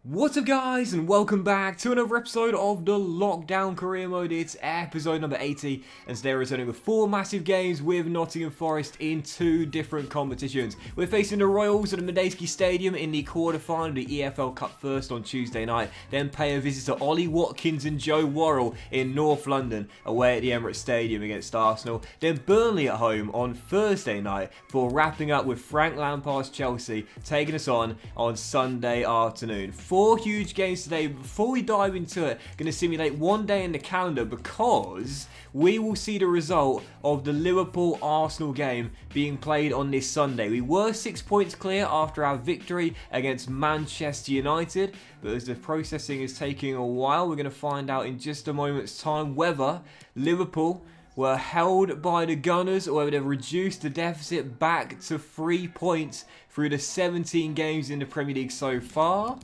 What's up guys, and welcome back to another episode of the Lockdown Career Mode. It's episode number 80, and today we're returning with 4 massive games with Nottingham Forest in 2 different competitions. We're facing the Royals at the Medeski Stadium in the quarterfinal of the EFL Cup first on Tuesday night, then pay a visit to Ollie Watkins and Joe Worrell in North London away at the Emirates Stadium against Arsenal, then Burnley at home on Thursday night before wrapping up with Frank Lampard's Chelsea taking us on Sunday afternoon. 4 huge games today. Before we dive into it, going to simulate one day in the calendar because we will see the result of the Liverpool-Arsenal game being played on this Sunday. We were 6 points clear after our victory against Manchester United, but as the processing is taking a while, we're going to find out in just a moment's time whether Liverpool were held by the Gunners or whether they've reduced the deficit back to 3 points through the 17 games in the Premier League so far.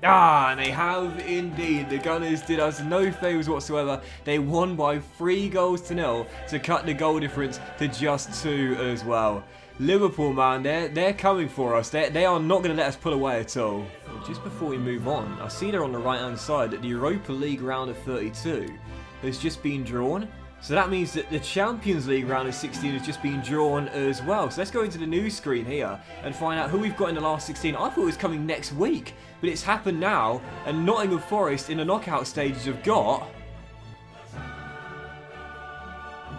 And they have indeed. The Gunners did us no favours whatsoever. They won by 3-0 to cut the goal difference to just 2 as well. Liverpool, man, they're coming for us. They are not going to let us pull away at all. Just before we move on, I see there on the right-hand side that the Europa League round of 32 has just been drawn. So that means that the Champions League round of 16 has just been drawn as well. So let's go into the news screen here and find out who we've got in the last 16. I thought it was coming next week, but it's happened now. And Nottingham Forest in the knockout stages have got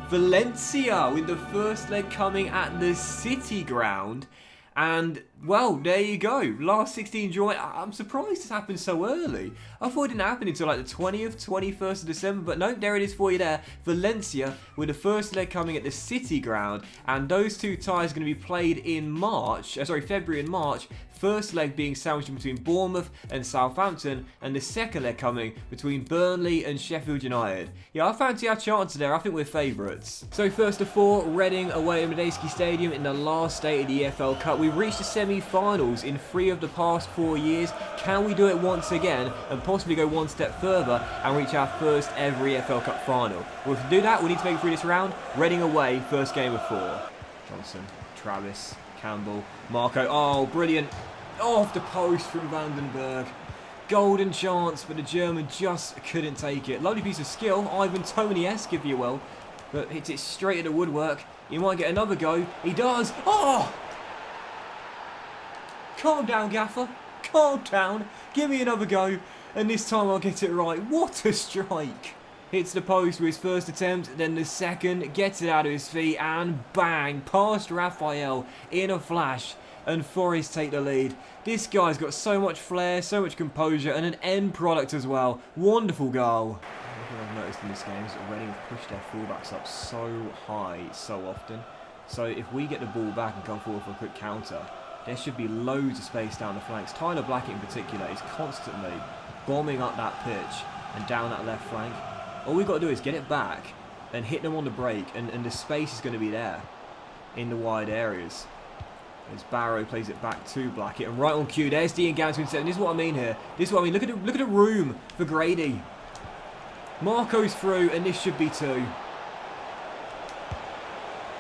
Valencia with the first leg coming at the City ground. And, well, there you go. Last 16 draw. I'm surprised this happened so early. I thought it didn't happen until like the 20th, 21st of December. But no, there it is for you there. Valencia with the first leg coming at the City ground. And those 2 ties are going to be played in February and March. First leg being sandwiched between Bournemouth and Southampton, and the second leg coming between Burnley and Sheffield United. Yeah, I fancy our chances there. I think we're favourites. So first of 4, Reading away at Medeski Stadium in the last day of the EFL Cup. We've reached the semi-finals in 3 of the past 4 years. Can we do it once again and possibly go one step further and reach our first ever EFL Cup final? Well, to do that, we need to make it through this round. Reading away, first game of 4. Johnson, Travis, Campbell, Marco. Oh, brilliant. Off the post from Vandenberg. Golden chance, but the German just couldn't take it. Lovely piece of skill. Ivan Toney-esque, if you will. But hits it straight at the woodwork. He might get another go. He does. Oh! Calm down, Gaffer. Calm down. Give me another go. And this time I'll get it right. What a strike. Hits the post with his first attempt, then the second, gets it out of his feet, and bang, past Raphael in a flash, and Forest take the lead. This guy's got so much flair, so much composure, and an end product as well. Wonderful goal. One thing I've noticed in this game is that Reading have pushed their fullbacks up so high so often. So if we get the ball back and come forward for a quick counter, there should be loads of space down the flanks. Tyler Blackett in particular is constantly bombing up that pitch and down that left flank. All we've got to do is get it back and hit them on the break, and the space is going to be there in the wide areas. As Barrow plays it back to Blackett, and right on cue, there's Dean Gowns to intercept. This is what I mean here. This is what I mean. Look at the room for Grady. Marco's through, and this should be 2.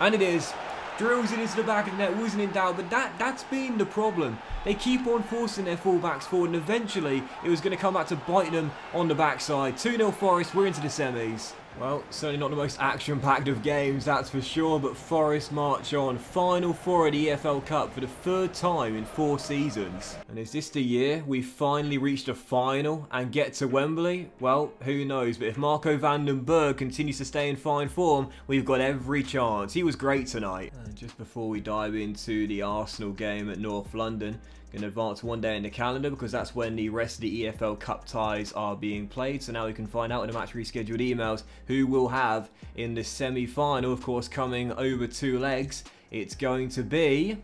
And it is. Drills it into the back of the net, wasn't in doubt, but that's been the problem. They keep on forcing their fullbacks forward, and eventually it was going to come back to bite them on the backside. 2-0 Forest, we're into the semis. Well, certainly not the most action-packed of games, that's for sure, but Forest march on. Final 4 of the EFL Cup for the 3rd time in 4 seasons. And is this the year we finally reached a final and get to Wembley? Well, who knows, but if Marco Vandenberg continues to stay in fine form, we've got every chance. He was great tonight. And just before we dive into the Arsenal game at North London, going to advance one day in the calendar because that's when the rest of the EFL Cup ties are being played. So now we can find out in the match rescheduled emails who we'll have in the semi-final. Of course, coming over 2 legs, it's going to be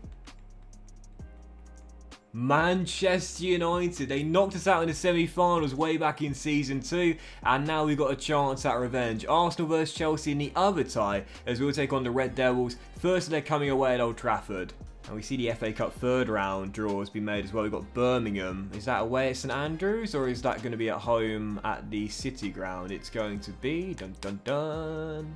Manchester United. They knocked us out in the semi-finals way back in Season 2, and now we've got a chance at revenge. Arsenal versus Chelsea in the other tie, as we'll take on the Red Devils. First, they're coming away at Old Trafford. And we see the FA Cup 3rd round draws be made as well. We've got Birmingham. Is that away at St Andrews, or is that going to be at home at the City ground? It's going to be, dun dun dun,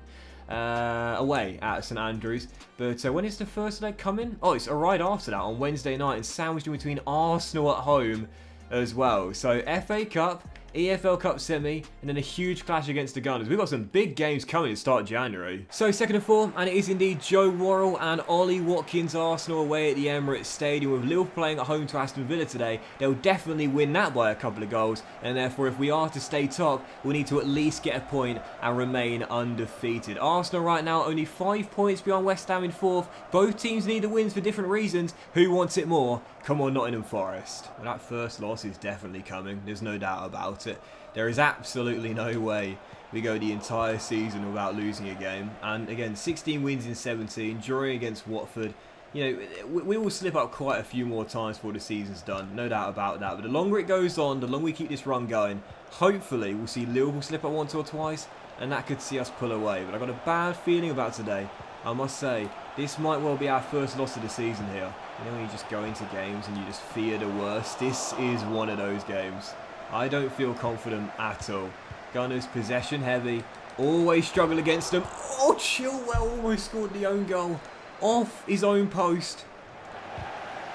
away at St Andrews. But when is the first leg coming? Oh, it's right after that on Wednesday night, and sandwiched in between Arsenal at home as well. So FA Cup, EFL Cup semi, and then a huge clash against the Gunners. We've got some big games coming to start January. So second and four, and it is indeed Joe Worrell and Ollie Watkins Arsenal away at the Emirates Stadium, with Liverpool playing at home to Aston Villa today. They'll definitely win that by a couple of goals, and therefore if we are to stay top, we need to at least get a point and remain undefeated. Arsenal right now only 5 points behind West Ham in fourth. Both teams need the wins for different reasons. Who wants it more? Come on, Nottingham Forest. Well, that first loss is definitely coming. There's no doubt about it. There is absolutely no way we go the entire season without losing a game. And again, 16 wins in 17, drawing against Watford. You know, we will slip up quite a few more times before the season's done. No doubt about that. But the longer it goes on, the longer we keep this run going, hopefully we'll see Liverpool slip up once or twice, and that could see us pull away. But I've got a bad feeling about today. I must say, this might well be our first loss of the season here. You know, when you just go into games and you just fear the worst. This is one of those games. I don't feel confident at all. Gunners possession heavy. Always struggle against them. Oh, Chilwell almost scored the own goal. Off his own post.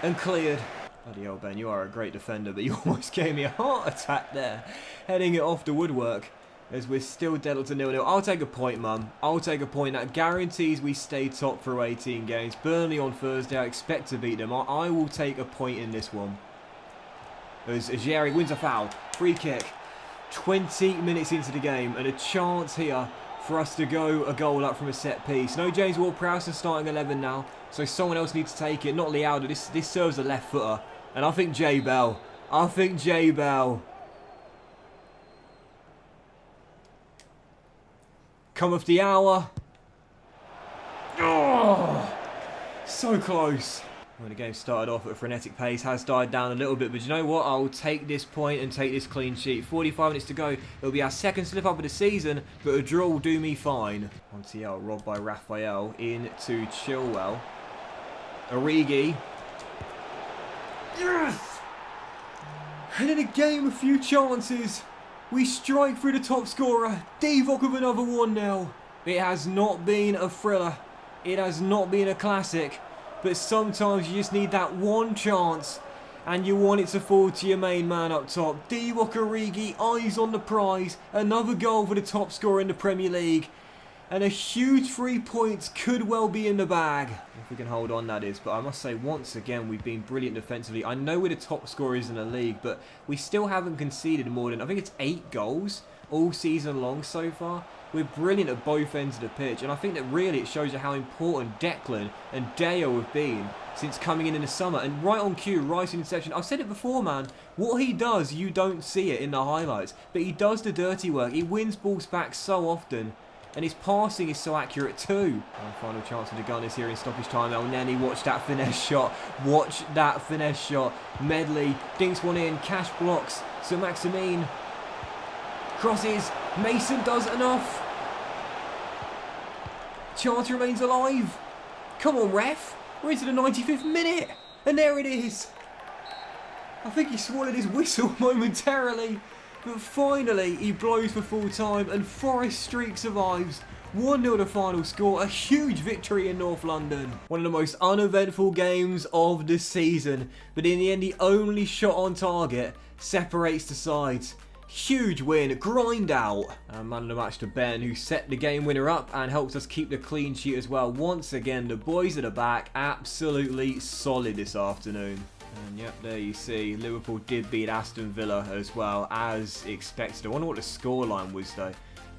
And cleared. Bloody hell, Ben, you are a great defender, but you almost gave me a heart attack there. Heading it off the woodwork. As we're still dealt to 0-0. I'll take a point, Mum. I'll take a point. That guarantees we stay top for 18 games. Burnley on Thursday. I expect to beat them. I will take a point in this one. As Jerry wins a foul. Free kick. 20 minutes into the game. And a chance here for us to go a goal up from a set piece. No James Ward-Prowse in starting 11 now. So someone else needs to take it. Not Lialdo. This serves a left footer. And I think Jay Bell. Jay Bell. Come of the hour. Oh, so close. When the game started off at a frenetic pace, has died down a little bit, but you know what? I'll take this point and take this clean sheet. 45 minutes to go. It'll be our second slip up of the season, but a draw will do me fine. Montiel robbed by Raphael into Chilwell. Origi. Yes! And in a game, a few chances. We strike through the top scorer, Divock with another 1-0. It has not been a thriller. It has not been a classic. But sometimes you just need that one chance and you want it to fall to your main man up top. Divock Origi, eyes on the prize. Another goal for the top scorer in the Premier League. And a huge 3 points could well be in the bag. If we can hold on, that is. But I must say, once again, we've been brilliant defensively. I know we're the top scorers in the league, but we still haven't conceded more than, I think it's 8 goals all season long so far. We're brilliant at both ends of the pitch. And I think that really it shows you how important Declan and Deo have been since coming in the summer. And right on cue, right in inception. I've said it before, man. What he does, you don't see it in the highlights. But he does the dirty work. He wins balls back so often. And his passing is so accurate too. And final chance for the Gunners here in stoppage time. El Neni, watch that finesse shot. Watch that finesse shot. Medley dinks one in. Cash blocks. So Maximine crosses. Mason does enough. Chance remains alive. Come on, ref. We're into the 95th minute. And there it is. I think he swallowed his whistle momentarily. But finally, he blows for full time and Forest streak survives. 1-0 the final score, a huge victory in North London. One of the most uneventful games of the season, but in the end the only shot on target separates the sides. Huge win, grind out. And man of the match to Ben, who set the game winner up and helps us keep the clean sheet as well. Once again, the boys at the back, absolutely solid this afternoon. And yep, there you see, Liverpool did beat Aston Villa as well, as expected. I wonder what the scoreline was though.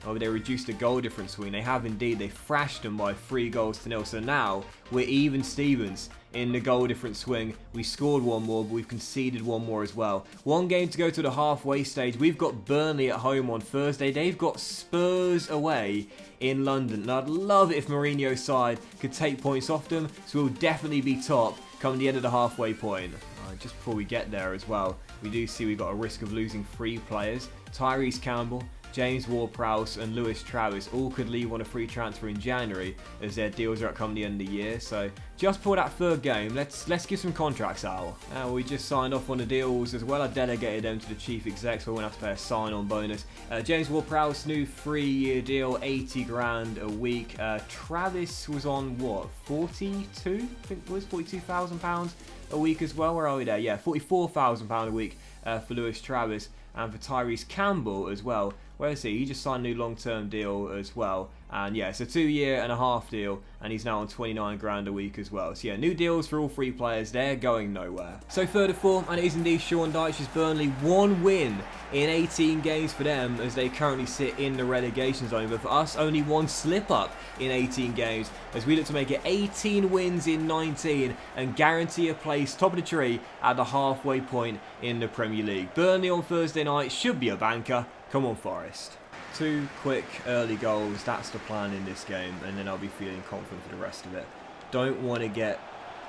Oh, they reduced the goal difference swing. They have indeed. They thrashed them by 3-0. So now we're even Stevens in the goal difference swing. We scored one more, but we've conceded one more as well. One game to go to the halfway stage. We've got Burnley at home on Thursday. They've got Spurs away in London. And I'd love it if Mourinho's side could take points off them. So we'll definitely be top come the end of the halfway point. Just before we get there as well, we do see we've got a risk of losing 3 players. Tyrese Campbell, James Ward-Prowse and Lewis Travis all could leave on a free transfer in January as their deals are up come the end of the year. So just for that third game, let's give some contracts out. We just signed off on the deals as well. I delegated them to the chief exec, so we won't have to pay a sign-on bonus. James Ward-Prowse, new 3-year deal, 80 grand a week. Travis was on what, 42? I think it was £42,000 a week as well. Where are we there? Yeah, £44,000 a week for Lewis Travis, and for Tyrese Campbell as well. Where is he? He just signed a new long-term deal as well. And yeah, it's a 2.5-year deal, and he's now on 29 grand a week as well. So yeah, new deals for all three players. They're going nowhere. So third of four, and it is indeed Sean Dyche's Burnley. 1 win in 18 games for them as they currently sit in the relegation zone. But for us, only 1 slip-up in 18 games as we look to make it 18 wins in 19 and guarantee a place top of the tree at the halfway point in the Premier League. Burnley on Thursday night should be a banker. Come on, Forest. 2 quick early goals, that's the plan in this game, and then I'll be feeling confident for the rest of it. Don't want to get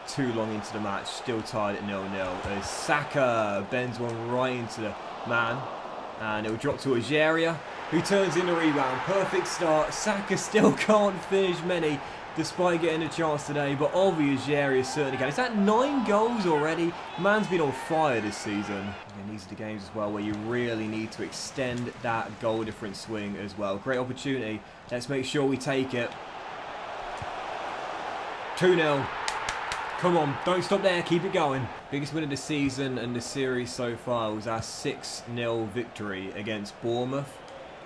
too long into the match, still tied at 0-0. As Saka bends one right into the man, and it will drop to Algeria, who turns in the rebound. Perfect start. Saka still can't finish many, despite getting a chance today, but obviously Algeria certainly can. Is that 9 goals already? Man's been on fire this season. And these are the games as well where you really need to extend that goal difference swing as well. Great opportunity. Let's make sure we take it. 2-0. Come on, don't stop there, keep it going. Biggest win of the season and the series so far was our 6-0 victory against Bournemouth.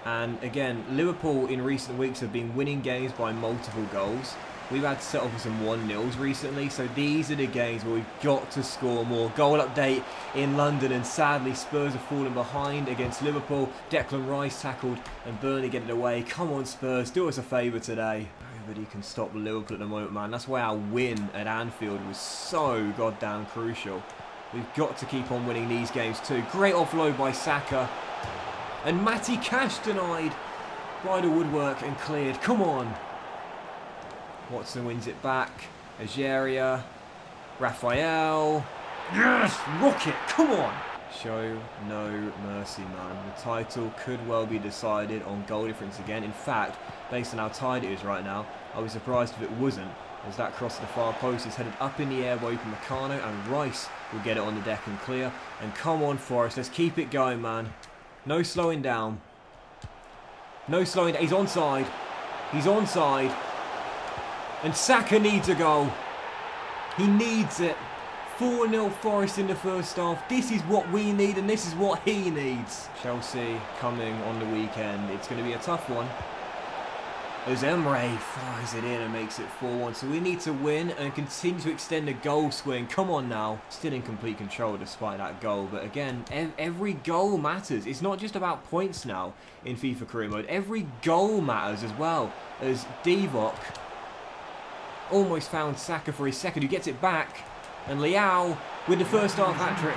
And again, Liverpool in recent weeks have been winning games by multiple goals. We've had to settle for some 1-0s recently, so these are the games where we've got to score more. Goal update in London, and sadly Spurs have fallen behind against Liverpool. Declan Rice tackled and Burnley get it away. Come on Spurs, do us a favour today. Nobody can stop Liverpool at the moment, man. That's why our win at Anfield was so goddamn crucial. We've got to keep on winning these games too. Great offload by Saka. And Matty Cash denied by the woodwork and cleared. Come on. Watson wins it back. Algeria. Raphael. Yes! Rocket! Come on! Show no mercy, man. The title could well be decided on goal difference again. In fact, based on how tight it is right now, I'll be surprised if it wasn't, as that cross to the far post is headed up in the air by Upamecano, and Rice will get it on the deck and clear. And come on, Forest. Let's keep it going, man. No slowing down. No slowing down. He's onside. He's onside. And Saka needs a goal. He needs it. 4-0 Forest in the first half. This is what we need, and this is what he needs. Chelsea coming on the weekend. It's going to be a tough one, as Emre fires it in and makes it 4-1. So we need to win and continue to extend the goal swing. Come on now. Still in complete control despite that goal. But again, every goal matters. It's not just about points now in FIFA career mode. Every goal matters as well, as Divock almost found Saka for his second, who gets it back. And Leao with the first half hat-trick.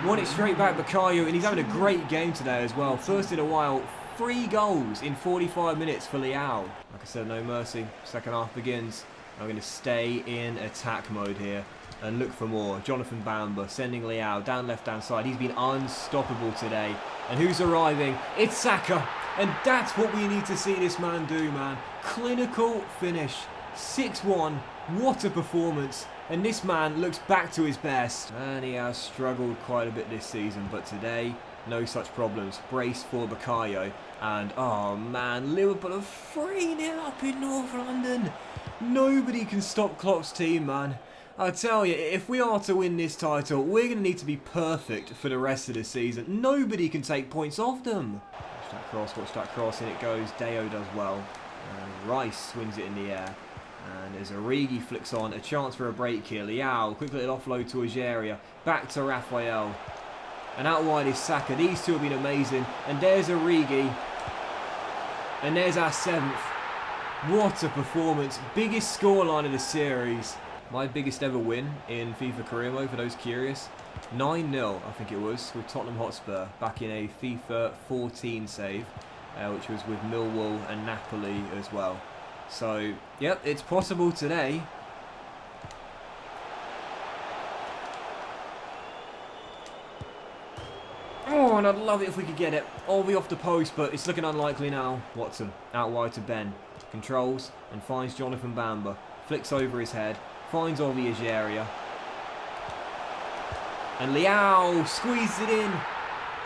Won it straight back Bukayo, and he's having a great game today as well. First in a while. 3 goals in 45 minutes for Leao. Like I said, no mercy. Second half begins. I'm going to stay in attack mode here and look for more. Jonathan Bamba sending Leao down left-hand side. He's been unstoppable today. And who's arriving? It's Saka. And that's what we need to see this man do, man. Clinical finish. 6-1. What a performance. And this man looks back to his best. And he has struggled quite a bit this season, but today, no such problems. Brace for Bukayo. And, oh man, Liverpool are 3-0 up in North London. Nobody can stop Klopp's team, man. I tell you, if we are to win this title, we're going to need to be perfect for the rest of the season. Nobody can take points off them. Watch that cross, and it goes. Deo does well. Rice wins it in the air. And as Origi flicks on, a chance for a break here. Leao, quick little offload to Algeria. Back to Raphael. And out wide is Saka. These two have been amazing. And there's Origi. And there's our 7th. What a performance. Biggest scoreline of the series. My biggest ever win in FIFA career mode, for those curious. 9-0, I think it was, with Tottenham Hotspur back in a FIFA 14 save, which was with Millwall and Napoli as well. So, yep, it's possible today. Oh, and I'd love it if we could get it. Ollie off the post, but it's looking unlikely now. Watson, out wide to Ben. Controls and finds Jonathan Bamba. Flicks over his head. Finds Ollie area. And Leao squeezed it in.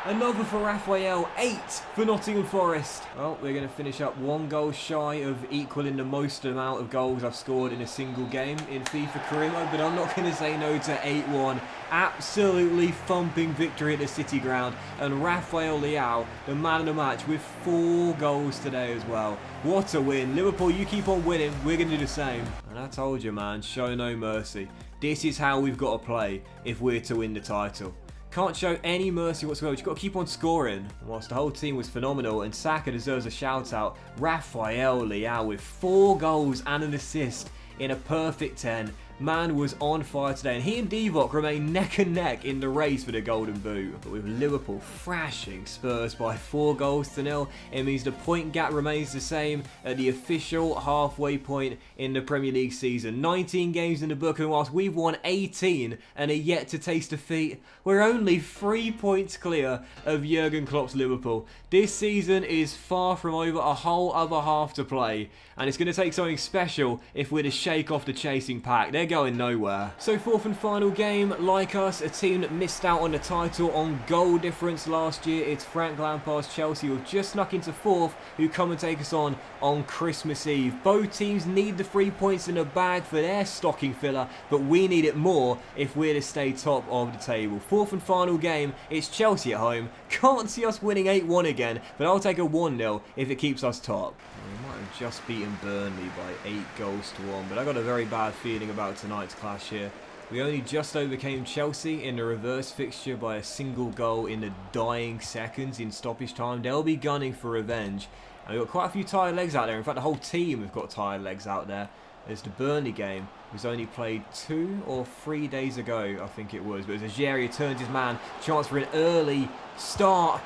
Another for Raphael, 8 for Nottingham Forest. Well, we're going to finish up 1 goal shy of equaling the most amount of goals I've scored in a single game in FIFA career mode, but I'm not going to say no to 8-1. Absolutely thumping victory at the City Ground, and Raphael Leao, the man of the match, with 4 goals today as well. What a win. Liverpool, you keep on winning, we're going to do the same. And I told you, man, show no mercy. This is how we've got to play if we're to win the title. Can't show any mercy whatsoever. You've got to keep on scoring. Whilst the whole team was phenomenal, and Saka deserves a shout out, Raphael Leao with 4 goals and an assist in a perfect 10. Man was on fire today, and he and Divock remain neck and neck in the race for the Golden Boot. But with Liverpool thrashing Spurs by 4 goals to 0, it means the point gap remains the same at the official halfway point in the Premier League season. 19 games in the book, and whilst we've won 18 and are yet to taste defeat, we're only 3 points clear of Jurgen Klopp's Liverpool. This season is far from over, a whole other half to play, and it's going to take something special if we're to shake off the chasing pack. They're going nowhere. So 4th and final game, like us, a team that missed out on the title on goal difference last year. It's Frank Lampard's Chelsea, who have just snuck into 4th, who come and take us on Christmas Eve. Both teams need the 3 points in the bag for their stocking filler, but we need it more if we're to stay top of the table. 4th and final game, it's Chelsea at home. Can't see us winning 8-1 again, but I'll take a 1-0 if it keeps us top. We might have just beaten Burnley by 8 goals to 1, but I got a very bad feeling about tonight's clash here. We only just overcame Chelsea in the reverse fixture by a single goal in the dying seconds in stoppage time. They'll be gunning for revenge. And we've got quite a few tired legs out there. In fact, the whole team have got tired legs out there. There's the Burnley game, was only played 2 or 3 days ago, I think it was. But as Ageria turns his man, chance for an early start.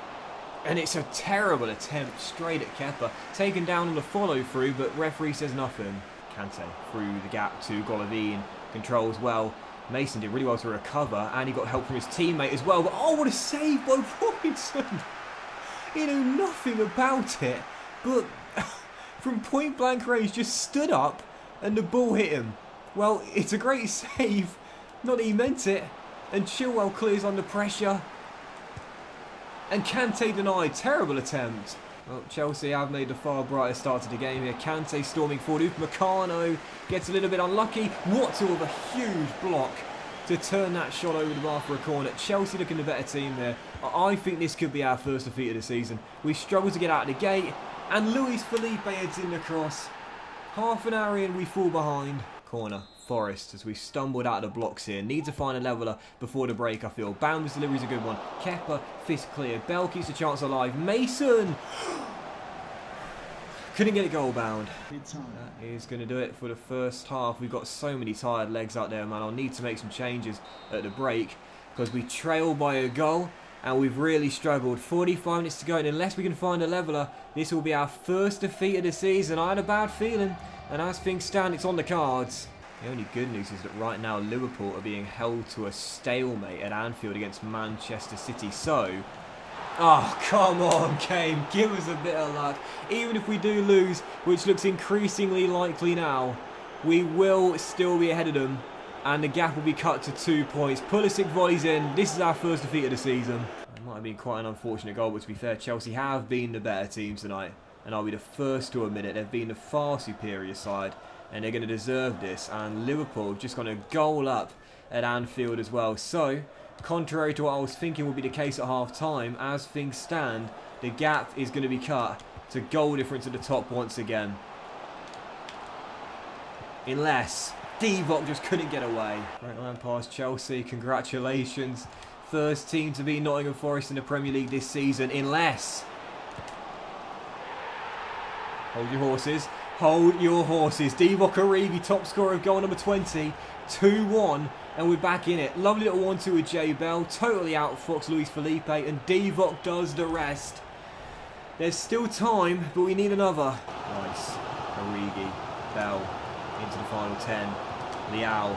And it's a terrible attempt straight at Kepa. Taken down on the follow through, but referee says nothing. Kante through the gap to Golovin. Controls well. Mason did really well to recover, and he got help from his teammate as well. But oh, what a save by Robinson! He knew nothing about it, but from point blank range just stood up and the ball hit him. Well, it's a great save. Not that he meant it. And Chilwell clears under pressure. And Kante denied. Terrible attempt. Well, Chelsea have made the far brighter start to the game here. Kante storming forward. Upamecano gets a little bit unlucky. Watson with a huge block to turn that shot over the bar for a corner. Chelsea looking the better team there. I think this could be our first defeat of the season. We struggled to get out of the gate. And Luis Felipe heads in the cross. Half an hour in, we fall behind. Corner. Forest as we stumbled out of the blocks here. Need to find a leveller before the break, I feel. Bamba's delivery is a good one. Kepa, fist clear. Bell keeps the chance alive. Mason! Couldn't get it goal bound. That is going to do it for the first half. We've got so many tired legs out there, man. I'll need to make some changes at the break because we trail by a goal and we've really struggled. 45 minutes to go, and unless we can find a leveller, this will be our first defeat of the season. I had a bad feeling, and as things stand, it's on the cards. The only good news is that right now Liverpool are being held to a stalemate at Anfield against Manchester City. So, oh, come on, Kane, give us a bit of luck. Even if we do lose, which looks increasingly likely now, we will still be ahead of them, and the gap will be cut to 2 points. Pulisic volleys in. This is our first defeat of the season. It might have been quite an unfortunate goal, but to be fair, Chelsea have been the better team tonight, and I'll be the first to admit it. They've been the far superior side, and they're going to deserve this. And Liverpool just going to goal up at Anfield as well. So, contrary to what I was thinking would be the case at half-time, as things stand, the gap is going to be cut to goal difference at the top once again. Unless Divock just couldn't get away. Frank Lampard's Chelsea, congratulations. First team to beat Nottingham Forest in the Premier League this season. Unless... Hold your horses. Hold your horses. Divock Origi, top scorer of goal number 20. 2-1, and we're back in it. Lovely little 1-2 with Jay Bell. Totally outfoxed Luis Felipe, and Divock does the rest. There's still time, but we need another. Nice. Origi, Bell, into the final 10. Leao.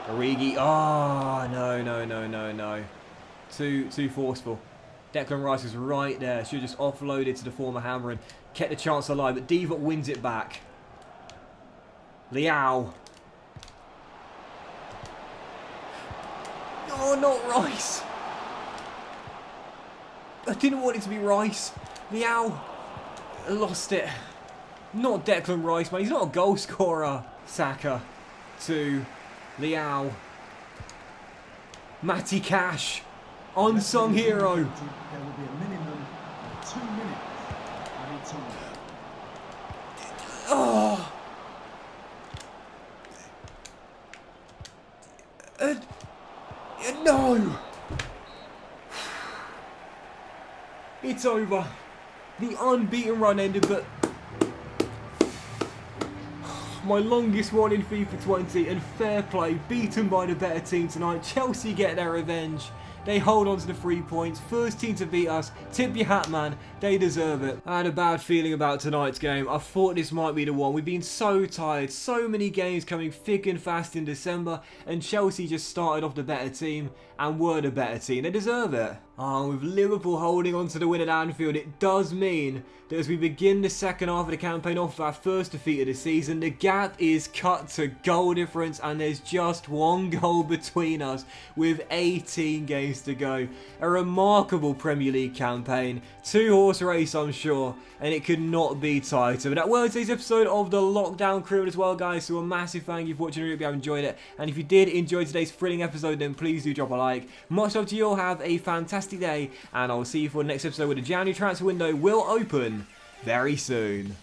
Origi. Oh, no. Too forceful. Declan Rice was right there. Should have just offloaded to the former Hammer and kept the chance alive. But Divock wins it back. Liao. Oh, not Rice. I didn't want it to be Rice. Liao lost it. Not Declan Rice, man. He's not a goal scorer. Saka to Liao. Matty Cash. Unsung hero. There will be a minimum of 2 minutes added time. Oh. No. It's over. The unbeaten run ended, but my longest one in FIFA 20, and fair play, beaten by the better team tonight. Chelsea get their revenge. They hold on to the 3 points. First team to beat us. Tip your hat, man. They deserve it. I had a bad feeling about tonight's game. I thought this might be the one. We've been so tired. So many games coming thick and fast in December. And Chelsea just started off the better team and were the better team. They deserve it. With Liverpool holding on to the win at Anfield, it does mean that as we begin the second half of the campaign off our first defeat of the season, the gap is cut to goal difference and there's just 1 goal between us with 18 games to go. A remarkable Premier League campaign, 2-horse race I'm sure, and it could not be tighter. But that was today's episode of the Lockdown Crew as well, guys, so a massive thank you for watching. I hope you have enjoyed it, and if you did enjoy today's thrilling episode, then please do drop a like. Much love to you all, have a fantastic day, and I'll see you for the next episode where the January transfer window will open very soon.